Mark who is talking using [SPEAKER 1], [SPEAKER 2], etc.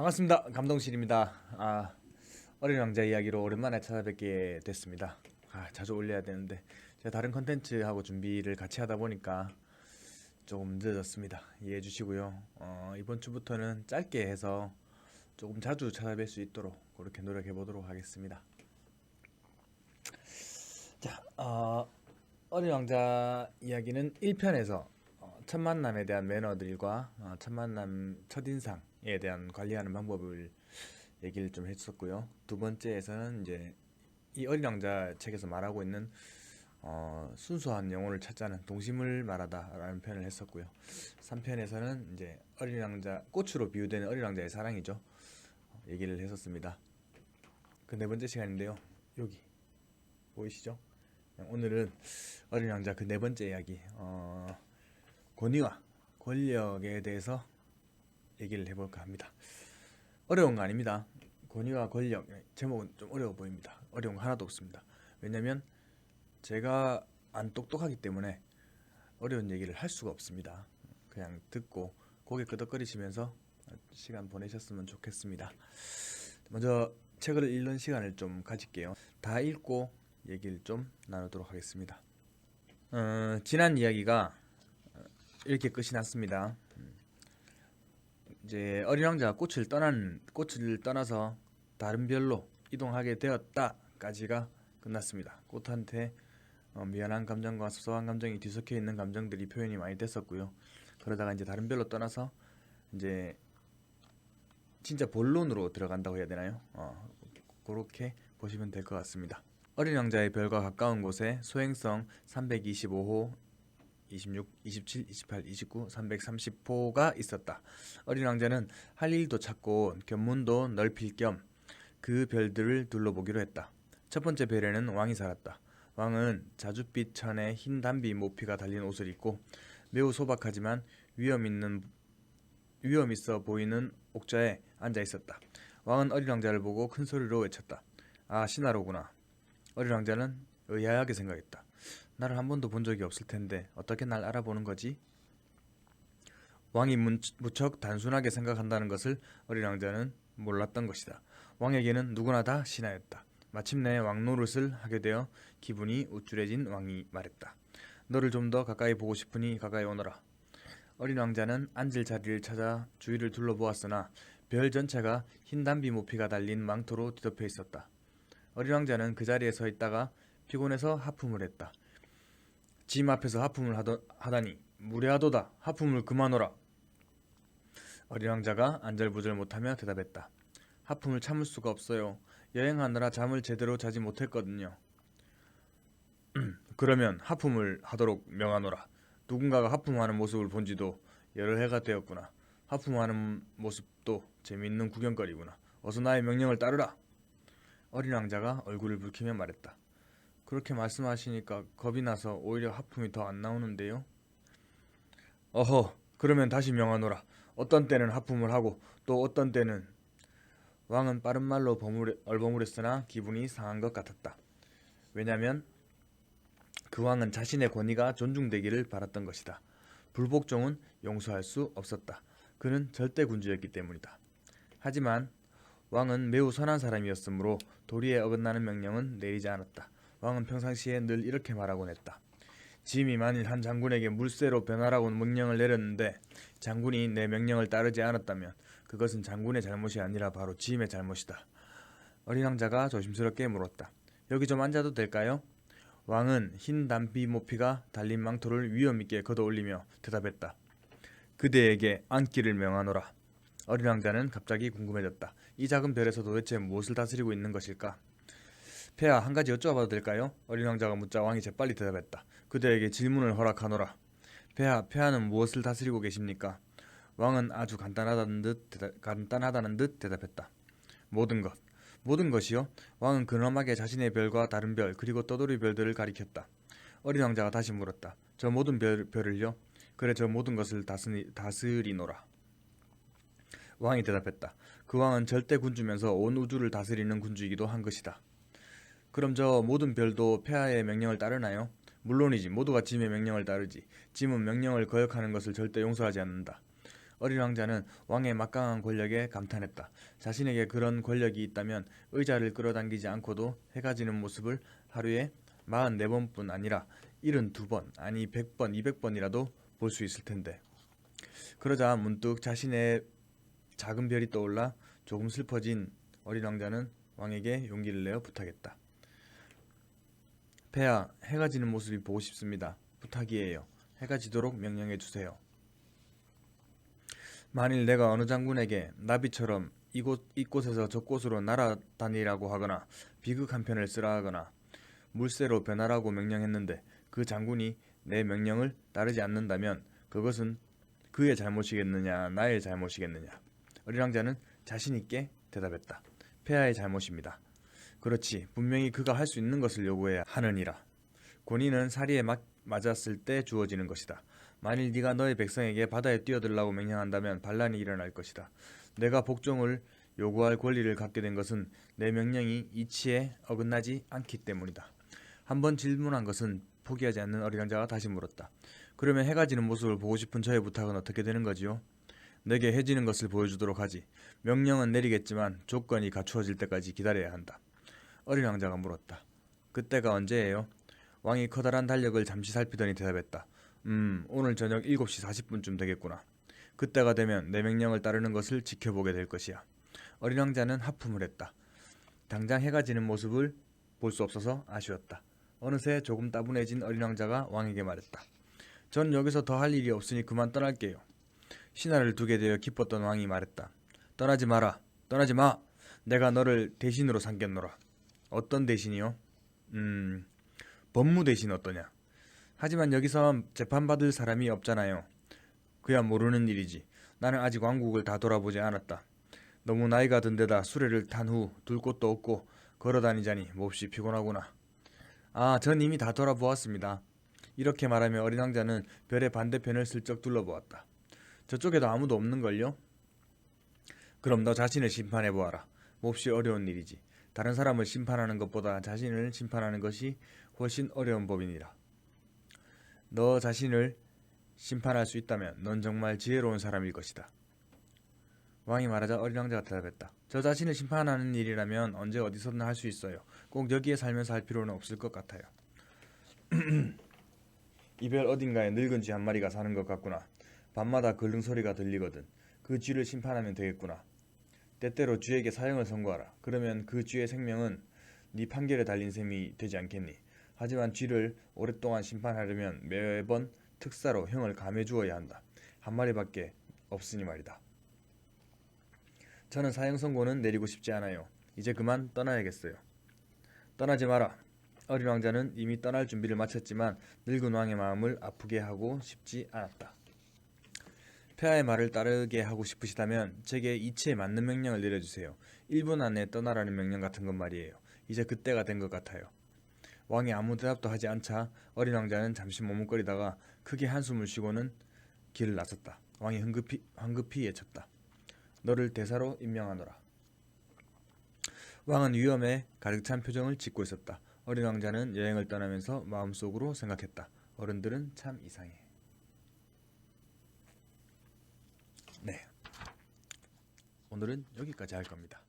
[SPEAKER 1] 반갑습니다. 감동실입니다. 어린 왕자 이야기로 오랜만에 찾아뵙게 됐습니다. 자주 올려야 되는데 제가 다른 컨텐츠하고 준비를 같이 하다 보니까 조금 늦어졌습니다. 이해해 주시고요. 이번 주부터는 짧게 해서 조금 자주 찾아뵐 수 있도록 그렇게 노력해 보도록 하겠습니다. 자, 어린 왕자 이야기는 1편에서 첫 만남에 대한 매너들과 첫 만남 첫인상에 대한 관리하는 방법을 얘기를 좀 했었고요. 두 번째에서는 이제 이 어린 왕자 책에서 말하고 있는 순수한 영혼을 찾자는 동심을 말하다라는 표현을 했었고요. 3편에서는 이제 어린 왕자 꽃으로 비유되는 어린 왕자의 사랑이죠. 얘기를 했었습니다. 그 네 번째 시간인데요. 여기 보이시죠? 오늘은 어린 왕자 그 네 번째 이야기 권위와 권력에 대해서 얘기를 해볼까 합니다. 어려운 거 아닙니다. 권위와 권력 제목은 좀 어려워 보입니다. 어려운 거 하나도 없습니다. 왜냐면 제가 안 똑똑하기 때문에 어려운 얘기를 할 수가 없습니다. 그냥 듣고 고개 끄덕거리시면서 시간 보내셨으면 좋겠습니다. 먼저 책을 읽는 시간을 좀 가질게요. 다 읽고 얘기를 좀 나누도록 하겠습니다. 지난 이야기가 이렇게 끝이 났습니다. 이제 어린 왕자가 꽃을 떠나서 다른 별로 이동하게 되었다까지가 끝났습니다. 꽃한테 미안한 감정과 섭섭한 감정이 뒤섞여 있는 감정들이 표현이 많이 됐었고요. 그러다가 이제 다른 별로 떠나서 이제 진짜 본론으로 들어간다고 해야 되나요? 그렇게 보시면 될 것 같습니다. 어린 왕자의 별과 가까운 곳에 소행성 325호 26, 27, 28, 29, 330호가 있었다. 어린 왕자는 할 일도 찾고 견문도 넓힐 겸 그 별들을 둘러보기로 했다. 첫 번째 별에는 왕이 살았다. 왕은 자줏빛 천에 흰 담비 모피가 달린 옷을 입고 매우 소박하지만 위험 있어 보이는 옥좌에 앉아 있었다. 왕은 어린 왕자를 보고 큰 소리로 외쳤다. 신하로구나. 어린 왕자는 의아하게 생각했다. 나를 한 번도 본 적이 없을 텐데 어떻게 날 알아보는 거지? 왕이 무척 단순하게 생각한다는 것을 어린 왕자는 몰랐던 것이다. 왕에게는 누구나 다 신하였다. 마침내 왕 노릇을 하게 되어 기분이 우쭐해진 왕이 말했다. 너를 좀 더 가까이 보고 싶으니 가까이 오너라. 어린 왕자는 앉을 자리를 찾아 주위를 둘러보았으나 별 전체가 흰 담비 모피가 달린 망토로 뒤덮여 있었다. 어린 왕자는 그 자리에 서 있다가 피곤해서 하품을 했다. 짐 앞에서 하품을 하다니 무례하도다. 하품을 그만하라. 어린 왕자가 안절부절 못하며 대답했다. 하품을 참을 수가 없어요. 여행하느라 잠을 제대로 자지 못했거든요. 그러면 하품을 하도록 명하노라. 누군가가 하품하는 모습을 본 지도 여러 해가 되었구나. 하품하는 모습도 재미있는 구경거리구나. 어서 나의 명령을 따르라. 어린 왕자가 얼굴을 붉히며 말했다. 그렇게 말씀하시니까 겁이 나서 오히려 하품이 더 안 나오는데요. 어허, 그러면 다시 명하노라. 어떤 때는 하품을 하고 또 어떤 때는. 왕은 빠른 말로 얼버무렸으나 기분이 상한 것 같았다. 왜냐면 그 왕은 자신의 권위가 존중되기를 바랐던 것이다. 불복종은 용서할 수 없었다. 그는 절대 군주였기 때문이다. 하지만 왕은 매우 선한 사람이었으므로 도리에 어긋나는 명령은 내리지 않았다. 왕은 평상시에 늘 이렇게 말하곤 했다. 짐이 만일 한 장군에게 물새로 변하라고 명령을 내렸는데 장군이 내 명령을 따르지 않았다면 그것은 장군의 잘못이 아니라 바로 짐의 잘못이다. 어린 왕자가 조심스럽게 물었다. 여기 좀 앉아도 될까요? 왕은 흰 담비 모피가 달린 망토를 위험 있게 걷어올리며 대답했다. 그대에게 앉기를 명하노라. 어린 왕자는 갑자기 궁금해졌다. 이 작은 별에서 도대체 무엇을 다스리고 있는 것일까? 폐하, 한 가지 여쭤봐도 될까요? 어린 왕자가 묻자 왕이 재빨리 대답했다. 그대에게 질문을 허락하노라. 폐하는 무엇을 다스리고 계십니까? 왕은 아주 간단하다는 듯 대답했다. 모든 것. 모든 것이요? 왕은 근엄하게 자신의 별과 다른 별 그리고 떠돌이 별들을 가리켰다. 어린 왕자가 다시 물었다. 저 모든 별을요? 그래, 저 모든 것을 다스리노라. 왕이 대답했다. 그 왕은 절대 군주면서 온 우주를 다스리는 군주이기도 한 것이다. 그럼 저 모든 별도 폐하의 명령을 따르나요? 물론이지. 모두가 짐의 명령을 따르지. 짐은 명령을 거역하는 것을 절대 용서하지 않는다. 어린 왕자는 왕의 막강한 권력에 감탄했다. 자신에게 그런 권력이 있다면 의자를 끌어당기지 않고도 해가 지는 모습을 하루에 44번뿐 아니라 72번, 아니 100번, 200번이라도 볼 수 있을 텐데. 그러자 문득 자신의 작은 별이 떠올라 조금 슬퍼진 어린 왕자는 왕에게 용기를 내어 부탁했다. 폐하, 해가 지는 모습이 보고 싶습니다. 부탁이에요. 해가 지도록 명령해 주세요. 만일 내가 어느 장군에게 나비처럼 이곳에서 저곳으로 날아다니라고 하거나 비극 한 편을 쓰라 하거나 물새로 변하라고 명령했는데 그 장군이 내 명령을 따르지 않는다면 그것은 그의 잘못이겠느냐 나의 잘못이겠느냐. 어린 왕자는 자신 있게 대답했다. 폐하의 잘못입니다. 그렇지, 분명히 그가 할 수 있는 것을 요구해야 하느니라. 권위는 사리에 맞았을 때 주어지는 것이다. 만일 네가 너의 백성에게 바다에 뛰어들라고 명령한다면 반란이 일어날 것이다. 내가 복종을 요구할 권리를 갖게 된 것은 내 명령이 이치에 어긋나지 않기 때문이다. 한번 질문한 것은 포기하지 않는 어린 왕자가 다시 물었다. 그러면 해가 지는 모습을 보고 싶은 저의 부탁은 어떻게 되는 거지요? 내게 해지는 것을 보여주도록 하지. 명령은 내리겠지만 조건이 갖추어질 때까지 기다려야 한다. 어린 왕자가 물었다. 그때가 언제예요? 왕이 커다란 달력을 잠시 살피더니 대답했다. 오늘 저녁 7시 40분쯤 되겠구나. 그때가 되면 내 명령을 따르는 것을 지켜보게 될 것이야. 어린 왕자는 하품을 했다. 당장 해가 지는 모습을 볼 수 없어서 아쉬웠다. 어느새 조금 따분해진 어린 왕자가 왕에게 말했다. 전 여기서 더 할 일이 없으니 그만 떠날게요. 신하를 두게 되어 기뻤던 왕이 말했다. 떠나지 마라. 떠나지 마. 내가 너를 대신으로 삼겠노라. 어떤 대신이요? 법무 대신 어떠냐? 하지만 여기서 재판받을 사람이 없잖아요. 그야 모르는 일이지. 나는 아직 왕국을 다 돌아보지 않았다. 너무 나이가 든 데다 수레를 탄 후 둘 곳도 없고 걸어다니자니 몹시 피곤하구나. 아, 전 이미 다 돌아보았습니다. 이렇게 말하며 어린 왕자는 별의 반대편을 슬쩍 둘러보았다. 저쪽에도 아무도 없는걸요? 그럼 너 자신을 심판해보아라. 몹시 어려운 일이지. 다른 사람을 심판하는 것보다 자신을 심판하는 것이 훨씬 어려운 법이니라. 너 자신을 심판할 수 있다면 넌 정말 지혜로운 사람일 것이다. 왕이 말하자 어린 왕자가 대답했다. 저 자신을 심판하는 일이라면 언제 어디서든 할 수 있어요. 꼭 여기에 살면서 할 필요는 없을 것 같아요. 이별 어딘가에 늙은 쥐 한 마리가 사는 것 같구나. 밤마다 걸릉 소리가 들리거든. 그 쥐를 심판하면 되겠구나. 때때로 쥐에게 사형을 선고하라. 그러면 그 쥐의 생명은 네 판결에 달린 셈이 되지 않겠니? 하지만 쥐를 오랫동안 심판하려면 매번 특사로 형을 감해 주어야 한다. 한 마리밖에 없으니 말이다. 저는 사형 선고는 내리고 싶지 않아요. 이제 그만 떠나야겠어요. 떠나지 마라. 어린 왕자는 이미 떠날 준비를 마쳤지만 늙은 왕의 마음을 아프게 하고 싶지 않았다. 폐하의 말을 따르게 하고 싶으시다면 제게 이치에 맞는 명령을 내려주세요. 1분 안에 떠나라는 명령 같은 건 말이에요. 이제 그때가 된 것 같아요. 왕이 아무 대답도 하지 않자 어린 왕자는 잠시 머뭇거리다가 크게 한숨을 쉬고는 길을 나섰다. 왕이 황급히 외쳤다. 너를 대사로 임명하노라. 왕은 위험에 가득 찬 표정을 짓고 있었다. 어린 왕자는 여행을 떠나면서 마음속으로 생각했다. 어른들은 참 이상해. 네, 오늘은 여기까지 할 겁니다.